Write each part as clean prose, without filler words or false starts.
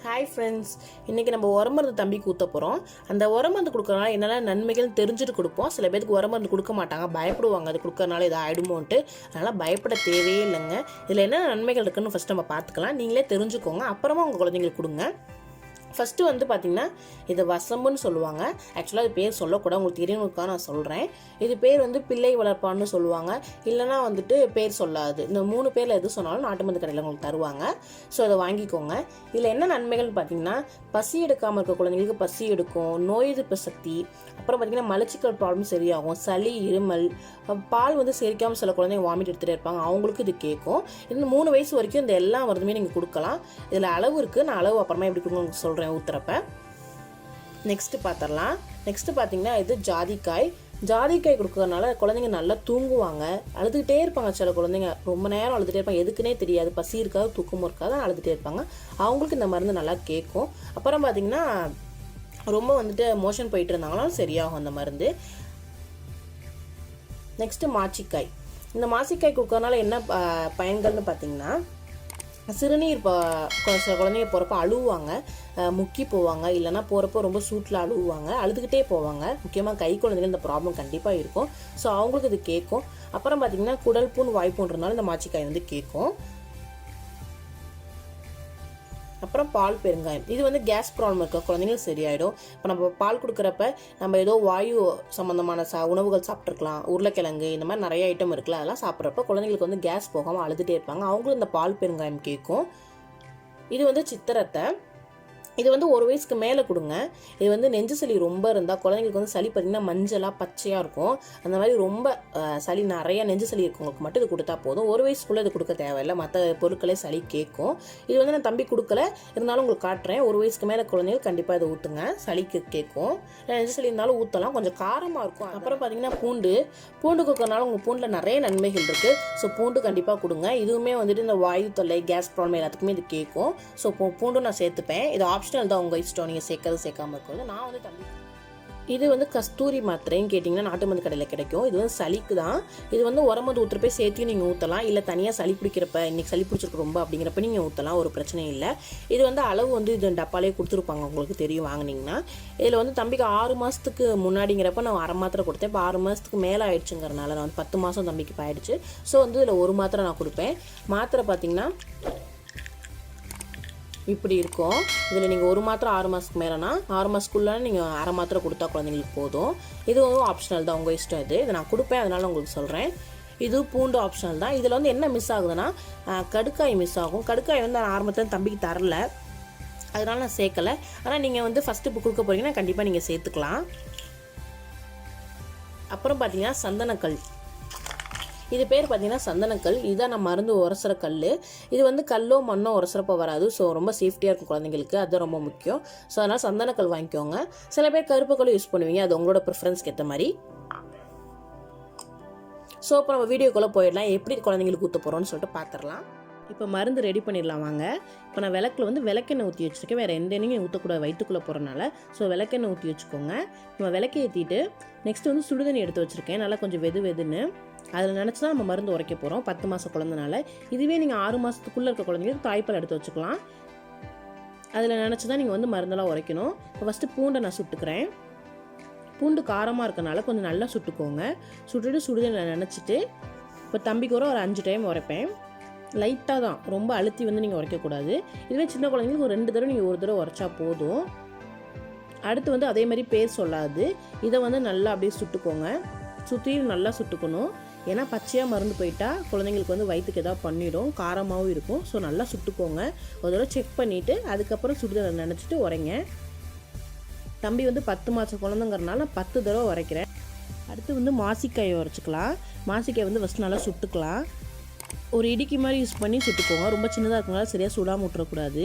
Hi friends, இன்றைக்கி நம்ம உரமருந்து தம்பிக்கு ஊற்ற போகிறோம். அந்த உரமருந்து கொடுக்குறனால என்னென்ன நன்மைகள் தெரிஞ்சுட்டு கொடுப்போம். சில பேருக்கு உரமருந்து கொடுக்க மாட்டாங்க, பயப்படுவாங்க அது கொடுக்கறனால இதை ஆகிடுமோன்ட்டு. அதனால் பயப்பட தேவையே இல்லைங்க. இதில் என்ன நன்மைகள் இருக்குன்னு ஃபஸ்ட் நம்ம பார்த்துக்கலாம். நீங்களே தெரிஞ்சுக்கோங்க, அப்புறமா உங்கள் குழந்தைங்களுக்கு கொடுங்க. ஃபஸ்ட்டு வந்து பார்த்திங்கன்னா இது வசம்புன்னு சொல்லுவாங்க. ஆக்சுவலாக இது பேர் சொல்லக்கூடாது, உங்களுக்கு தெரியணுக்காக நான் சொல்கிறேன். இது பேர் வந்து பிள்ளை வளர்ப்பான்னு சொல்லுவாங்க, இல்லைனா வந்துட்டு பேர் சொல்லாது. இந்த 3 பேரில் எது சொன்னாலும் நாட்டு மருந்து கடையில் உங்களுக்கு தருவாங்க. ஸோ அதை வாங்கிக்கோங்க. இதில் என்ன நன்மைகள்னு பார்த்திங்கன்னா, பசி எடுக்காமல் இருக்க குழந்தைங்களுக்கு பசி எடுக்கும், நோய் எதிர்ப்பு சக்தி, அப்புறம் பார்த்திங்கன்னா மலச்சிக்கல் ப்ராப்ளம் சரியாகும், சளி, இருமல், பால் வந்து செரிக்காமல் சில குழந்தைங்க வாமிட் எடுத்துகிட்டே இருப்பாங்க, அவங்களுக்கு இது கேட்கும். இன்னும் 3 வயசு வரைக்கும் இந்த எல்லா மருந்துமே நீங்கள் கொடுக்கலாம். இதில் அளவு இருக்குது, நான் அளவு அப்புறமா எப்படி கொடுக்கணும்னு சொல்கிறேன் ஊத்துறப்ப. நெக்ஸ்ட்டு பார்த்துடலாம். நெக்ஸ்ட்டு பார்த்தீங்கன்னா இது ஜாதிக்காய் கொடுக்கறதுனால குழந்தைங்க நல்லா தூங்குவாங்க. அழுதுகிட்டே இருப்பாங்க சில குழந்தைங்க, ரொம்ப நேரம் அழுதுகிட்டே இருப்பாங்க, எதுக்குன்னே தெரியாது, பசி இருக்காது தூக்கமும் இருக்காது, அழுதுகிட்டே இருப்பாங்க. அவங்களுக்கு இந்த மருந்து நல்லா கேட்கும். அப்புறம் பார்த்தீங்கன்னா ரொம்ப வந்துட்டு மோஷன் போயிட்டு இருந்தாங்கனாலும் சரியாகும் அந்த மருந்து. நெக்ஸ்ட்டு மாச்சிக்காய். இந்த மாசிக்காய் கொடுக்கறதுனால என்ன பயன்கள்னு பார்த்தீங்கன்னா, சிறுநீர் சில குழந்தைங்க போகிறப்ப அழுவாங்க, முக்கி போவாங்க, இல்லைனா போகிறப்போ ரொம்ப சூட்டில் அழுவாங்க, அழுதுகிட்டே போவாங்க. முக்கியமாக கை குழந்தைங்க இந்த ப்ராப்ளம் கண்டிப்பாக இருக்கும். ஸோ அவங்களுக்கு இது கேட்கும். அப்புறம் பார்த்திங்கன்னா குடல் புண், வாய்ப்புன்றதுனால இந்த மாச்சிக்காய் வந்து கேட்கும். அப்புறம் பால் பெருங்காயம், இது வந்து கேஸ் ப்ராப்ளம் இருக்க குழந்தைங்களுக்கு சரியாயிடும். இப்போ நம்ம பால் கொடுக்குறப்ப நம்ம ஏதோ வாயு சம்மந்தமான உணவுகள் சாப்பிட்ருக்கலாம், உருளைக்கிழங்கு, இந்த மாதிரி நிறைய ஐட்டம் இருக்குல்ல, அதெல்லாம் சாப்பிட்றப்ப குழந்தைங்களுக்கு வந்து கேஸ் போகாமல் அழுதுகிட்டே இருப்பாங்க, அவங்களும் இந்த பால் பெருங்காயம் கேட்கும். இது வந்து சித்திரத்தை, இது வந்து 1 வயசுக்கு மேலே கொடுங்க. இது வந்து நெஞ்சு சளி ரொம்ப இருந்தால் குழந்தைங்களுக்கு வந்து சளி பார்த்திங்கன்னா மஞ்சளாக பச்சையாக இருக்கும். அந்த மாதிரி ரொம்ப சளி நிறையா நெஞ்சு சளி இருக்கவங்களுக்கு மட்டும் இது கொடுத்தா போதும். 1 வயசுக்குள்ளே இது கொடுக்க தேவையில்லை, மற்ற பொருட்களே சளி கேட்கும். இது வந்து நான் தம்பி கொடுக்கல, இருந்தாலும் உங்களுக்கு காட்டுறேன். 1 வயசுக்கு மேலே குழந்தைகள் கண்டிப்பாக இதை ஊற்றுங்க, சளிக்கு கேட்கும். நெஞ்சு சளி இருந்தாலும் ஊற்றலாம், கொஞ்சம் காரமாக இருக்கும். அப்புறம் பார்த்திங்கன்னா பூண்டு கொடுக்கறனால உங்கள் பூண்டில் நிறைய நன்மைகள் இருக்குது. ஸோ பூண்டு கண்டிப்பாக கொடுங்க. இதுவுமே வந்துட்டு இந்த வாயு தொல்லை, கேஸ் ப்ராப்ளம் எல்லாத்துக்குமே இது கேட்கும். ஸோ பூண்டும் நான் சேர்த்துப்பேன். இது ஆப்ஷனல் தான், உங்கள் இஷ்டம், நீங்கள் சேர்க்கறது சேர்க்காம இருக்கிறது. நான் வந்து தம்பி இது வந்து கஸ்தூரி மாத்திரைன்னு கேட்டிங்கன்னா நாட்டு மருந்து கடையில் கிடைக்கும். இது வந்து சளிக்கு தான். இது வந்து உரமருந்து ஊற்றுறப்ப சேர்த்து நீங்கள் ஊற்றலாம், இல்லை தனியாக சளி பிடிக்கிறப்ப, இன்றைக்கி சளி பிடிச்சிருக்கு ரொம்ப அப்படிங்கிறப்ப நீங்கள் ஊற்றலாம், ஒரு பிரச்சனையும் இல்லை. இது வந்து அளவு வந்து இது டப்பாலே கொடுத்துருப்பாங்க, உங்களுக்கு தெரியும் வாங்கினீங்கன்னா. இதில் வந்து தம்பிக்கு 6 மாதத்துக்கு முன்னாடிங்கிறப்ப நான் 1/2 மாத்திரை கொடுத்தேன். இப்போ 6 மாதத்துக்கு மேலே ஆயிடுச்சுங்கிறனால நான் வந்து 10 மாதம் தம்பிக்கு இப்போ ஆயிடுச்சு. ஸோ வந்து இதில் 1 மாத்திரை நான் கொடுப்பேன். மாத்திரை பார்த்திங்கன்னா இப்படி இருக்கும். இதில் நீங்கள் 1 மாத்திரை 6 மாதத்துக்கு மேலேனா, 6 மாதத்துக்குள்ளே நீங்கள் 1/2 மாத்திரை கொடுத்தா குழந்தைங்களுக்கு போதும். இதுவும் ஆப்ஷனல் தான், உங்கள் இஷ்டம். இதை நான் கொடுப்பேன், அதனால் உங்களுக்கு சொல்கிறேன். இது பூண்டு ஆப்ஷனல் தான். இதில் வந்து என்ன மிஸ் ஆகுதுன்னா கடுக்காய் மிஸ் ஆகும். கடுக்காய் வந்து நான் ஆரம்பத்தில் தம்பிக்கு தரல, அதனால் நான் சேர்க்கலை. ஆனால் நீங்கள் வந்து ஃபஸ்ட்டு இப்போ கொடுக்க போகிறீங்கன்னா கண்டிப்பாக நீங்கள் சேர்த்துக்கலாம். அப்புறம் பார்த்தீங்கன்னா சந்தனக்கல். இது பேர் பார்த்தீங்கன்னா சந்தனக்கல். இதுதான் நான் மருந்து உரசுற கல். இது வந்து கல்லோ மண்ணோ உரசுறப்போ வராது. ஸோ ரொம்ப சேஃப்டியாக இருக்கும் குழந்தைங்களுக்கு, அதுதான் ரொம்ப முக்கியம். ஸோ அதனால் சந்தனக்கல் வாங்கிக்கோங்க. சில பேர் கருப்பு கல் யூஸ் பண்ணுவீங்க, அது உங்களோட ப்ரிஃபரன்ஸ்க்கு ஏற்ற மாதிரி. ஸோ இப்போ நம்ம வீடியோக்குள்ளே போயிடலாம், எப்படி குழந்தைங்களுக்கு ஊற்ற போகிறோம்னு சொல்லிட்டு பார்த்துடலாம். இப்போ மருந்து ரெடி பண்ணிடலாம் வாங்க. இப்போ நான் விளக்கில் வந்து விளக்கெண்ணெய் ஊற்றி வச்சுருக்கேன், வேறு எந்த எண்ணெயும் ஊற்றக்கூடாது வயிற்றுக்குள்ளே போகிறனால. ஸோ விளக்கெண்ணெய் ஊற்றி வச்சுக்கோங்க. நம்ம விளக்கை ஏற்றிட்டு நெக்ஸ்ட்டு வந்து சுடுதண்ணி எடுத்து வச்சுருக்கேன், நல்லா கொஞ்சம் வெதுன்னு. அதில் நினச்சி தான் நம்ம மருந்து உரைக்க போகிறோம், 10 மாத குழந்தைனால. இதுவே நீங்கள் 6 மாதத்துக்குள்ளே இருக்க குழந்தைங்களுக்கு தாய்ப்பால் எடுத்து வச்சுக்கலாம். அதில் நினச்சி தான் நீங்கள் வந்து மருந்தெல்லாம் உரைக்கணும். இப்போ ஃபஸ்ட்டு பூண்டை நான் சுட்டுக்கிறேன். பூண்டு காரமாக இருக்கனால கொஞ்சம் நல்லா சுட்டுக்கோங்க. சுட்டுட்டு சுடுதண்ணியில் நினச்சிட்டு இப்போ தம்பிக்கு ஒரு 5 டைம் உரைப்பேன். லைட்டாக தான், ரொம்ப அழுத்தி வந்து நீங்கள் உரைக்கக்கூடாது. இதுவே சின்ன குழந்தைங்களுக்கு ஒரு 2 தடவை நீங்கள் 1 தடவை உரைச்சா போதும். அடுத்து வந்து அதே மாதிரி பேர் சொல்லாது, இதை வந்து நல்லா அப்படியே சுட்டுக்கோங்க. சுற்றியும் நல்லா சுட்டுக்கணும், ஏன்னா பச்சையாக மருந்து போயிட்டா குழந்தைங்களுக்கு வந்து வயிற்றுக்கு எதாவது பண்ணிடும், காரமாகவும் இருக்கும். ஸோ நல்லா சுட்டுக்கோங்க. ஒரு தடவை செக் பண்ணிவிட்டு அதுக்கப்புறம் சுடுதலை நினச்சிட்டு உரைங்க. தம்பி வந்து 10 மாத குழந்தைங்கிறனால நான் 10 தடவை உரைக்கிறேன். அடுத்து வந்து மாசிக்காயை உரைச்சிக்கலாம். மாசிக்காய் வந்து ஃபஸ்ட்டு நல்லா சுட்டுக்கலாம். ஒரு இடிக்கி மாதிரி யூஸ் பண்ணி சுட்டுக்கோங்க, ரொம்ப சின்னதாக இருக்கனால சரியாக சுடாமல் விட்டுறக்கூடாது.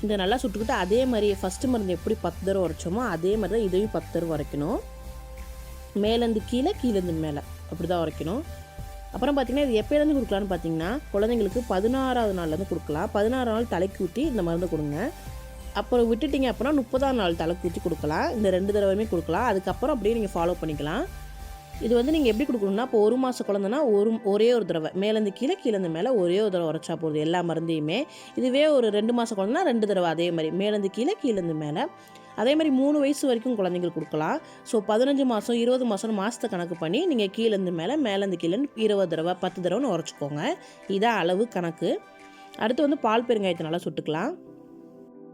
இந்த நல்லா சுட்டுக்கிட்டு அதே மாதிரி ஃபஸ்ட்டு மருந்து எப்படி 10 தடவை உரைச்சோமோ அதே மாதிரி தான் இதையும் 10 தடவை உரைக்கணும். மேலேருந்து கீழே, கீழேருந்து மேலே, அப்படி தான் உரைக்கணும். அப்புறம் பார்த்திங்கன்னா இது எப்போலேருந்து கொடுக்கலான்னு பார்த்தீங்கன்னா குழந்தைங்களுக்கு 16ஆவது நாள்லேருந்து கொடுக்கலாம். 16 நாள் தலைக்கு ஊற்றி இந்த மருந்து கொடுங்க. அப்புறம் விட்டுட்டிங்க அப்படின்னா 30ஆம் நாள் தலைக்கு ஊற்றி கொடுக்கலாம். இந்த 2 தடவையுமே கொடுக்கலாம். அதுக்கப்புறம் அப்படியே நீங்கள் ஃபாலோ பண்ணிக்கலாம். இது வந்து நீங்கள் எப்படி கொடுக்கணும்னா, இப்போ 1 மாத குழந்தைன்னா ஒரே ஒரு தடவை மேலேருந்து கீழே கீழேருந்து மேலே ஒரே ஒரு தடவை உரைச்சா போகுது எல்லா மருந்தையுமே. இதுவே ஒரு 2 மாத குழந்தைன்னா 2 தடவை அதே மாதிரி மேலேருந்து கீழே கீழேருந்து மேலே. அதே மாதிரி 3 வயசு வரைக்கும் குழந்தைங்களுக்கு கொடுக்கலாம். ஸோ 15 மாதம் 20 மாதம் மாதத்தை கணக்கு பண்ணி நீங்கள் கீழேருந்து மேலே மேலேருந்து கீழேன்னு 20 தடவை 10 தடவைன்னு உரைச்சிக்கோங்க. இதான் அளவு கணக்கு. அடுத்து வந்து பால் பெருங்காயத்தை நல்லா சுட்டுக்கலாம்.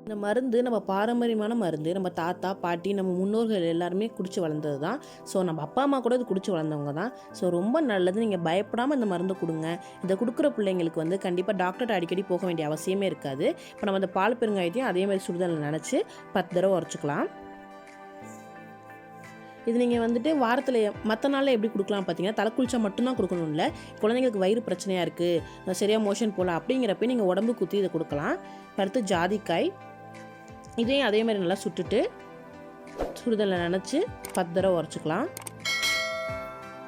இந்த மருந்து நம்ம பாரம்பரியமான மருந்து. நம்ம தாத்தா பாட்டி நம்ம முன்னோர்கள் எல்லாருமே குடிச்சு வளர்ந்தது தான். ஸோ நம்ம அப்பா அம்மா கூட இது குடிச்சு வளர்ந்தவங்க தான். ஸோ ரொம்ப நல்லது. நீங்கள் பயப்படாமல் இந்த மருந்து கொடுங்க. இதை கொடுக்குற பிள்ளைங்களுக்கு வந்து கண்டிப்பாக டாக்டர்கிட்ட அடிக்கடி போக வேண்டிய அவசியமே இருக்காது. இப்போ நம்ம அந்த பால் பெருங்காயத்தையும் அதே மாதிரி சுடுதலில் நினச்சி 10 தடவை உரைச்சிக்கலாம். இது நீங்கள் வந்துட்டு வாரத்தில் மற்ற நாளில் எப்படி கொடுக்கலாம் பார்த்தீங்கன்னா, தலை குளிச்சா மட்டும்தான் கொடுக்கணும் இல்லை. குழந்தைங்களுக்கு வயிறு பிரச்சனையாக இருக்குது, சரியாக மோஷன் போகல அப்படிங்கிறப்ப நீங்கள் உடம்பு குத்தி இதை கொடுக்கலாம். அடுத்து ஜாதிக்காய், இதையும் அதே மாதிரி நல்லா சுட்டுட்டு சுடுதலில் நினச்சி 10 தடவை உரைச்சிக்கலாம்.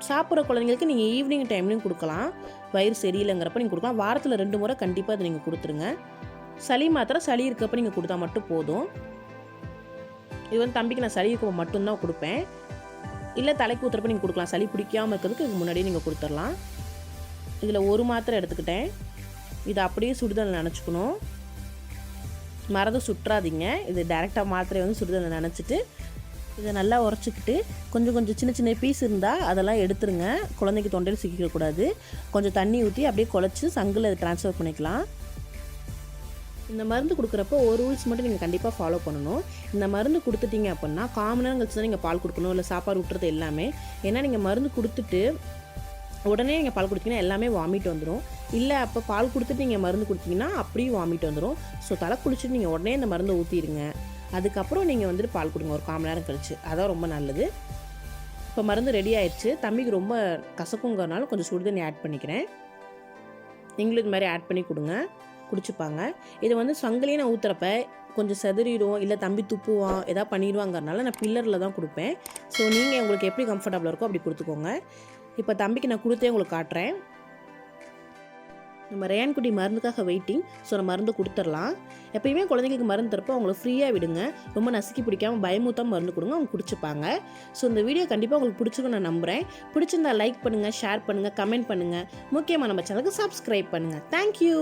சாப்பிட்ற குழந்தைங்களுக்கு நீங்கள் ஈவினிங் டைம்லையும் கொடுக்கலாம். வயிறு சரியில்லைங்கிறப்ப நீங்கள் கொடுக்கலாம். வாரத்தில் 2 முறை கண்டிப்பாக இதை நீங்கள் கொடுத்துருங்க. சளி மாத்திரை சளி இருக்கப்போ நீங்கள் கொடுத்தா மட்டும் போதும். இது வந்து தம்பிக்கு நான் சளி இருக்கப்போ மட்டும்தான் கொடுப்பேன். இல்லை தலைக்கு ஊற்றுறப்ப நீங்கள் கொடுக்கலாம். சளி பிடிக்காமல் இருக்கிறதுக்கு இதுக்கு முன்னாடியே நீங்கள் கொடுத்துடலாம். இதில் 1 மாத்திரை எடுத்துக்கிட்டேன். இதை அப்படியே சுடுதலில் நினச்சிக்கணும். மறந்து சுற்றாதீங்க. இது டேரெக்டாக மாத்திரை வந்து சுடுதலில் நினச்சிட்டு இதை நல்லா உரைச்சிக்கிட்டு கொஞ்சம் சின்ன சின்ன பீஸ் இருந்தால் அதெல்லாம் எடுத்துருங்க. குழந்தைக்கு தொண்டையில் சிக்கிக்கக்கூடாது. கொஞ்சம் தண்ணி ஊற்றி அப்படியே குழச்சி சங்கில் அதை ட்ரான்ஸ்ஃபர் பண்ணிக்கலாம். இந்த மருந்து கொடுக்குறப்போ ஒரு ரூல்ஸ் மட்டும் நீங்கள் கண்டிப்பாக ஃபாலோ பண்ணணும். இந்த மருந்து கொடுத்துட்டீங்க அப்படின்னா 1/4 மணி நேரம் கழிச்சு தான் நீங்கள் பால் கொடுக்கணும், இல்லை சாப்பாடு விட்டுறது எல்லாமே. ஏன்னா நீங்கள் மருந்து கொடுத்துட்டு உடனே நீங்கள் பால் கொடுத்தீங்கன்னா எல்லாமே வாமிட் வந்துடும். இல்லை அப்போ பால் கொடுத்துட்டு நீங்கள் மருந்து கொடுத்தீங்கன்னா அப்படியும் வாமிட் வந்துடும். ஸோ தலை குளிச்சுட்டு நீங்கள் உடனே இந்த மருந்தை ஊற்றிடுங்க. அதுக்கப்புறம் நீங்கள் வந்துட்டு பால் கொடுங்க ஒரு 1/4 மணி நேரம் கழிச்சு. அதான் ரொம்ப நல்லது. இப்போ மருந்து ரெடி ஆயிடுச்சு. தம்பிக்கு ரொம்ப கசக்குங்கிறனால கொஞ்சம் சுடுதண்ணி ஆட் பண்ணிக்கிறேன். நீங்களும் இது மாதிரி ஆட் பண்ணி கொடுங்க, குடிச்சுப்பாங்க. இது வந்து சங்கிலியே நான் ஊற்றுறப்ப கொஞ்சம் செதறிடும், இல்லை தம்பி துப்புவான், எதாவது பண்ணிடுவாங்கிறனால நான் பில்லரில் தான் கொடுப்பேன். ஸோ நீங்கள் உங்களுக்கு எப்படி கம்ஃபர்டபுளாக இருக்கோ அப்படி கொடுத்துக்கோங்க. இப்போ தம்பிக்கு நான் கொடுத்தே உங்களுக்கு காட்டுறேன். நம்ம ரேயான் குட்டி மருந்துக்காக வெயிட்டிங். ஸோ நம்ம மருந்து கொடுத்துடலாம். எப்பயுமே குழந்தைங்களுக்கு மருந்து தரப்போ அவங்கள ஃப்ரீயாக விடுங்க. ரொம்ப நசுக்கி பிடிக்காமல் பயமுத்தான் மருந்து கொடுங்க, அவங்க குடிச்சுப்பாங்க. ஸோ இந்த வீடியோ கண்டிப்பாக உங்களுக்கு பிடிச்சிருக்குன்னு நான் நம்புகிறேன். பிடிச்சிருந்தா லைக் பண்ணுங்கள், ஷேர் பண்ணுங்கள், கமெண்ட் பண்ணுங்கள். முக்கியமாக நம்ம சேனலுக்கு சப்ஸ்கிரைப் பண்ணுங்கள். தேங்க்யூ.